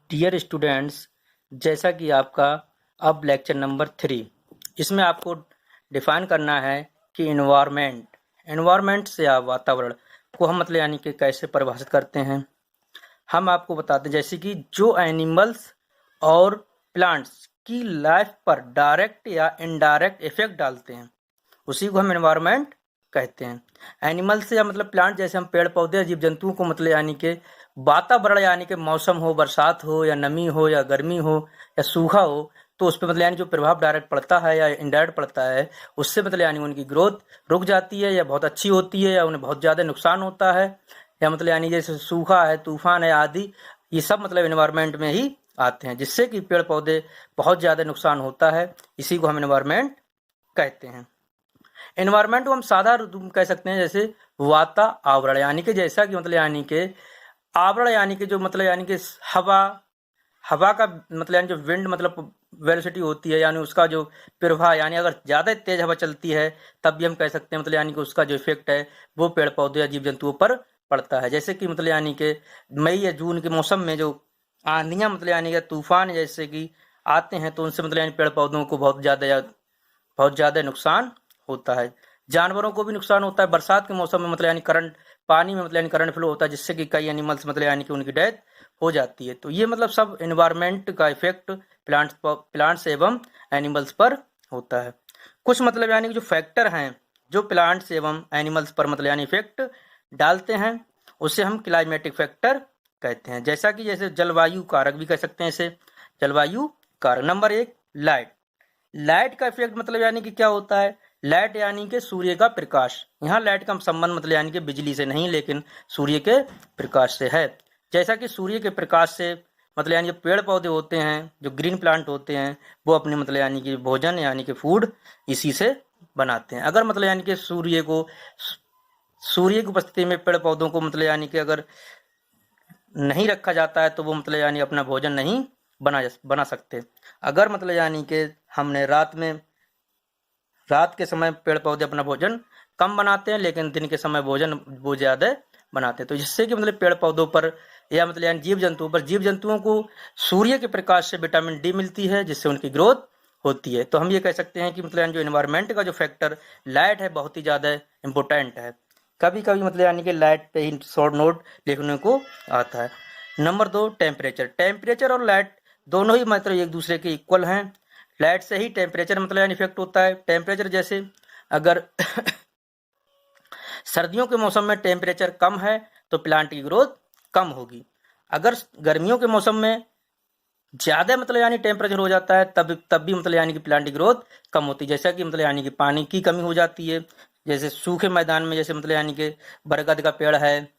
Dear students, जैसा कि आपका अब लेक्चर नंबर 3, इसमें आपको डिफाइन करना है कि एनवायरनमेंट या वातावरण को हम मतलब यानी कि कैसे परिभाषित करते हैं। हम आपको बताते हैं जैसे कि जो एनिमल्स और प्लांट्स की लाइफ पर डायरेक्ट या इनडायरेक्ट इफेक्ट डालते हैं, उसी को हम एनवायरनमेंट कहते हैं। एनिमल्स या मतलब प्लांट, जैसे हम पेड़ पौधे जीव जंतुओं को मतलब यानी कि वातावरण यानी कि मौसम हो, बरसात हो या नमी हो या गर्मी हो या सूखा हो, तो उस पर मतलब यानी जो प्रभाव डायरेक्ट पड़ता है या इनडायरेक्ट पड़ता है, उससे मतलब यानी उनकी ग्रोथ रुक जाती है या बहुत अच्छी होती है या उन्हें बहुत ज़्यादा नुकसान होता है, या मतलब यानी जैसे सूखा है, तूफान है आदि, ये सब मतलब एनवायरनमेंट में ही आते हैं, जिससे कि पेड़ पौधे बहुत ज़्यादा नुकसान होता है। इसी को हम एनवायरनमेंट कहते हैं। एनवायरनमेंट को हम सादा कह सकते हैं जैसे वातावरण, यानी कि जैसा कि मतलब यानी कि आवरण यानी कि जो मतलब यानी कि हवा का मतलब यानी जो विंड मतलब वेलोसिटी होती है, यानी उसका जो प्रवाह, यानी अगर ज़्यादा तेज हवा चलती है तब भी हम कह सकते हैं मतलब यानी कि उसका जो इफेक्ट है वो पेड़ पौधे या जीव जंतुओं पर पड़ता है। जैसे कि मतलब यानी कि मई या जून के मौसम में जो आंधियाँ मतलब यानी कि तूफान जैसे कि आते हैं, तो उनसे मतलब यानी पेड़ पौधों को बहुत ज़्यादा नुकसान होता है। जानवरों को भी नुकसान होता है। बरसात के मौसम में मतलब यानी करंट, पानी में मतलब यानी करंट फ्लो होता है, जिससे कि कई एनिमल्स मतलब यानी कि उनकी डेथ हो जाती है। तो ये मतलब सब एनवायरनमेंट का इफेक्ट प्लांट्स एवं एनिमल्स पर होता है। कुछ मतलब यानी कि जो फैक्टर हैं जो प्लांट्स एवं एनिमल्स पर मतलब यानी इफेक्ट डालते हैं, उसे हम क्लाइमेटिक फैक्टर कहते हैं। जैसा कि जैसे जलवायु कारक भी कह सकते हैं इसे। जलवायु कारक नंबर 1, लाइट का इफेक्ट मतलब यानी कि क्या होता है। लाइट यानी कि सूर्य का प्रकाश। यहाँ लाइट का संबंध मतलब यानी कि बिजली से नहीं, लेकिन सूर्य के प्रकाश से है। जैसा कि सूर्य के प्रकाश से मतलब यानी पेड़ पौधे होते हैं, जो ग्रीन प्लांट होते हैं, वो अपने मतलब यानी कि भोजन यानी कि फूड इसी से बनाते हैं। अगर मतलब यानी कि सूर्य की उपस्थिति में पेड़ पौधों को मतलब यानी कि अगर नहीं रखा जाता है, तो वो मतलब यानी अपना भोजन नहीं बना सकते। अगर मतलब यानी कि हमने रात के समय पेड़ पौधे अपना भोजन कम बनाते हैं, लेकिन दिन के समय भोजन वो ज़्यादा बनाते हैं। तो जिससे कि मतलब पेड़ पौधों पर या मतलब यानी जीव जंतुओं को सूर्य के प्रकाश से विटामिन डी मिलती है, जिससे उनकी ग्रोथ होती है। तो हम ये कह सकते हैं कि मतलब यानी जो एनवायरनमेंट का जो फैक्टर लाइट है, बहुत ही ज़्यादा इम्पोर्टेंट है। कभी कभी मतलब यानी कि लाइट पे ही शॉर्ट नोट लिखने को आता है। नंबर 2, टेम्परेचर और लाइट दोनों ही मतलब एक दूसरे के इक्वल हैं। लाइट से ही टेम्परेचर मतलब यानी इफेक्ट होता है। टेम्परेचर जैसे अगर सर्दियों के मौसम में टेम्परेचर कम है तो प्लांट की ग्रोथ कम होगी। अगर गर्मियों के मौसम में ज़्यादा मतलब यानी टेम्परेचर हो जाता है, तब भी मतलब यानी कि प्लांट की ग्रोथ कम होती है। जैसा कि मतलब यानी कि पानी की कमी हो जाती है। जैसे सूखे मैदान में, जैसे मतलब यानी कि बरगद का पेड़ है,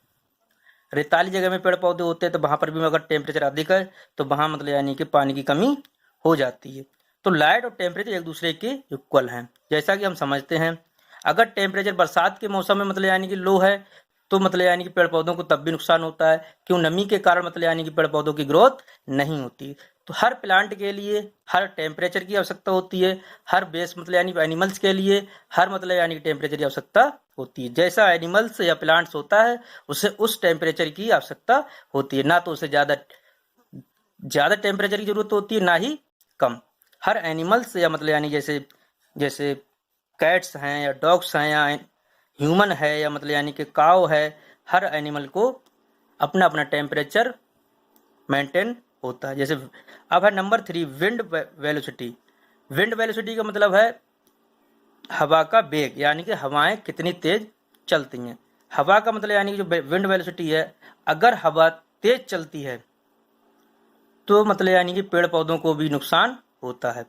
रेताली जगह में पेड़ पौधे होते हैं, तो वहां पर भी अगर टेम्परेचर अधिक है तो वहां मतलब यानी कि पानी की कमी हो जाती है। तो लाइट और टेम्परेचर एक दूसरे के इक्वल हैं। जैसा कि हम समझते हैं, अगर टेम्परेचर बरसात के मौसम में मतलब यानी कि लो है, तो मतलब यानी कि पेड़ पौधों को तब भी नुकसान होता है। क्यों? नमी के कारण मतलब यानी कि पेड़ पौधों की ग्रोथ नहीं होती। तो हर प्लांट के लिए हर टेम्परेचर की आवश्यकता होती है। हर बेस मतलब यानी एनिमल्स के लिए हर मतलब यानी कि टेम्परेचर की आवश्यकता होती है। जैसा एनिमल्स या प्लांट्स होता है, उसे उस टेम्परेचर की आवश्यकता होती है। ना तो उसे ज़्यादा टेम्परेचर की जरूरत होती है, ना ही कम। हर एनिमल्स या मतलब यानी जैसे जैसे कैट्स हैं या डॉग्स हैं या ह्यूमन है या मतलब यानी कि काव है, हर एनिमल को अपना अपना टेम्परेचर मेंटेन होता है। जैसे अब है number 3, wind velocity. Wind velocity का मतलब है हवा का वेग, यानी कि हवाएं कितनी तेज चलती हैं। हवा का मतलब यानी कि जो विंड वेलोसिटी है, अगर हवा तेज चलती है तो मतलब यानी कि पेड़ पौधों को भी नुकसान होता है।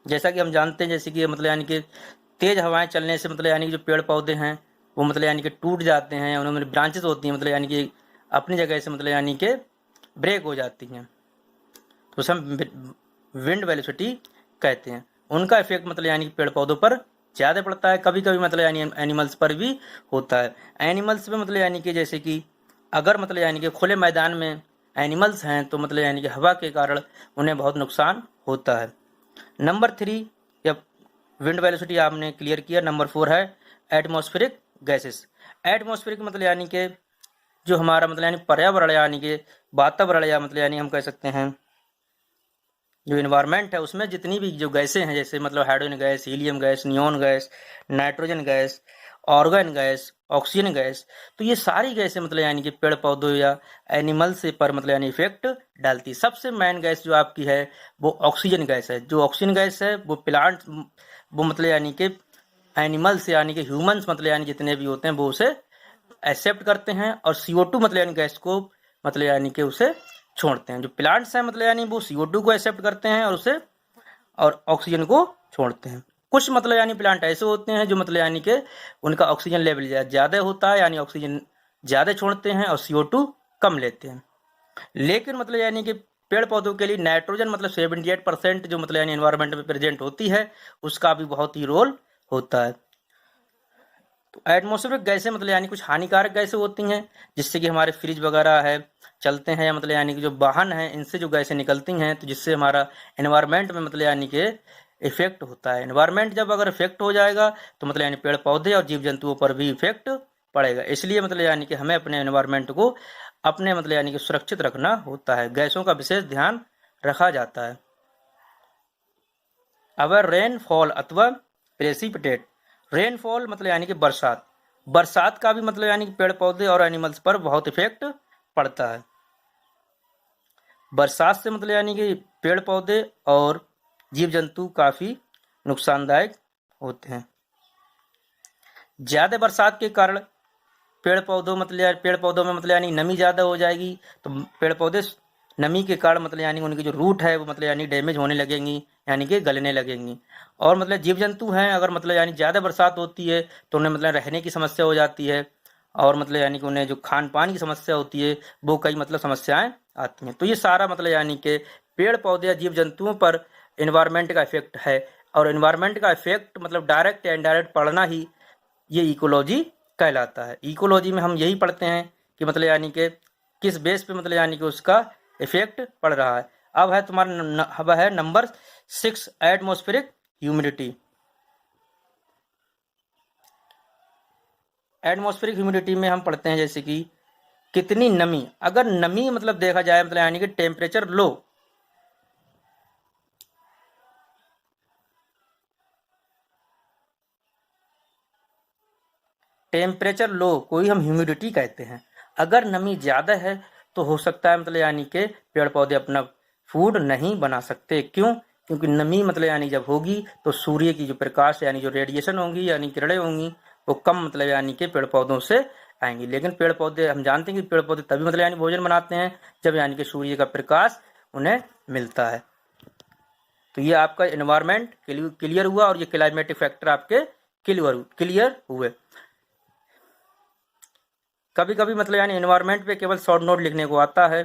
जैसा कि हम जानते हैं, जैसे कि मतलब यानी कि तेज हवाएं चलने से मतलब यानी कि जो पेड़ पौधे हैं वो मतलब यानी कि टूट जाते हैं, उनमें ब्रांचेस होती हैं, मतलब यानी कि अपनी जगह से मतलब यानी कि ब्रेक हो जाती हैं। तो उसे हम विंड वेलोसिटी कहते हैं। उनका इफेक्ट मतलब यानी कि पेड़ पौधों पर ज़्यादा पड़ता है। कभी कभी मतलब यानी एनिमल्स पर भी होता है। एनिमल्स में मतलब यानी कि जैसे कि अगर मतलब यानी कि खुले मैदान में एनिमल्स हैं, तो मतलब यानी कि हवा के कारण उन्हें बहुत नुकसान होता है। नंबर 3 या विंड वेलोसिटी आपने क्लियर किया। नंबर 4 है एटमॉस्फेरिक गैसेस। एटमॉस्फेरिक मतलब यानी कि जो हमारा मतलब यानी पर्यावरण यानी कि वातावरण या मतलब यानी हम कह सकते हैं जो इन्वायरमेंट है उसमें जितनी भी जो गैसें हैं, जैसे मतलब hydrogen gas, helium gas, neon gas, nitrogen gas, organ gas, oxygen gas, तो ये सारी गैसें मतलब यानी कि पेड़ पौधों या एनिमल से पर मतलब यानी इफेक्ट डालती है। सबसे मेन गैस जो आपकी है वो ऑक्सीजन गैस है। जो ऑक्सीजन गैस है वो प्लांट वो मतलब यानी कि एनिमल्स यानी कि ह्यूमंस मतलब यानी जितने भी होते हैं वो उसे एक्सेप्ट करते हैं, और CO2 मतलब यानी गैस को मतलब यानी कि उसे छोड़ते हैं। जो प्लांट्स हैं मतलब यानी वो CO2 को एक्सेप्ट करते हैं और उसे और ऑक्सीजन को छोड़ते हैं। कुछ मतलब यानी प्लांट ऐसे होते हैं जो मतलब यानी कि उनका ऑक्सीजन लेवल ज़्यादा होता है, यानी ऑक्सीजन ज़्यादा छोड़ते हैं और CO2 कम लेते हैं। लेकिन मतलब यानी कि पेड़ पौधों के लिए नाइट्रोजन मतलब 78% जो मतलब यानी एनवायरनमेंट में प्रेजेंट होती है उसका भी बहुत ही रोल होता है। तो एटमॉस्फेरिक गैसें मतलब यानी कुछ हानिकारक गैसें होती हैं, जिससे कि हमारे फ्रिज वगैरह है चलते हैं या मतलब यानी कि जो वाहन हैं इनसे जो गैसें निकलती हैं, तो जिससे हमारा एनवायरनमेंट में मतलब यानी कि इफेक्ट होता है। एनवायरनमेंट जब अगर इफेक्ट हो जाएगा तो मतलब यानी पेड़ पौधे और जीव जंतुओं पर भी इफेक्ट पड़ेगा। इसलिए मतलब यानी कि हमें अपने एनवायरनमेंट को अपने मतलब यानी कि सुरक्षित रखना होता है। गैसों का विशेष ध्यान रखा जाता है। अगर रेनफॉल अथवा प्रेसिपिटेट, रेनफॉल मतलब यानी कि बरसात, बरसात का भी मतलब यानी कि पेड़ पौधे और एनिमल्स पर बहुत इफेक्ट पड़ता है। बरसात से मतलब यानी कि पेड़ पौधे और जीव जंतु काफी नुकसानदायक होते हैं। ज्यादा बरसात के कारण पेड़ पौधों में मतलब यानी नमी ज़्यादा हो जाएगी, तो पेड़ पौधे नमी के कारण मतलब यानी उनकी जो रूट है वो मतलब यानी डैमेज होने लगेंगी, यानी कि गलने लगेंगी। और मतलब जीव जंतु हैं अगर मतलब यानी ज़्यादा बरसात होती है तो उन्हें मतलब रहने की समस्या हो जाती है, और मतलब यानी कि उन्हें जो खान पान की समस्या होती है वो कई मतलब समस्याएं आती हैं। तो ये सारा मतलब यानी कि पेड़ पौधे या जीव जंतुओं पर इन्वायरमेंट का इफेक्ट है, और इन्वायरमेंट का इफेक्ट मतलब डायरेक्ट या इनडायरेक्ट पड़ना ही ये इकोलॉजी कहलाता है। इकोलॉजी में हम यही पढ़ते हैं कि मतलब यानी कि किस बेस पे मतलब यानी कि उसका इफेक्ट पड़ रहा है। अब है तुम्हारा अब है number 6 atmospheric humidity. Atmospheric humidity में हम पढ़ते हैं जैसे कि कितनी नमी, अगर नमी मतलब देखा जाए मतलब यानी कि टेम्परेचर लो, टेम्परेचर लो को ही हम ह्यूमिडिटी कहते हैं। अगर नमी ज़्यादा है तो हो सकता है मतलब यानी कि पेड़ पौधे अपना फूड नहीं बना सकते। क्यों? क्योंकि नमी मतलब यानी जब होगी तो सूर्य की जो प्रकाश यानी जो रेडिएशन होंगी यानी किरणें होंगी वो कम मतलब यानी कि पेड़ पौधों से आएंगी। लेकिन पेड़ पौधे हम जानते हैं कि पेड़ पौधे तभी मतलब यानी भोजन बनाते हैं जब यानी कि सूर्य का प्रकाश उन्हें मिलता है। तो ये आपका एनवायरमेंट क्लियर हुआ, और ये क्लाइमेटिक फैक्टर आपके क्लियर हुए। कभी कभी मतलब यानी एनवायरनमेंट पे केवल शॉर्ट नोट लिखने को आता है,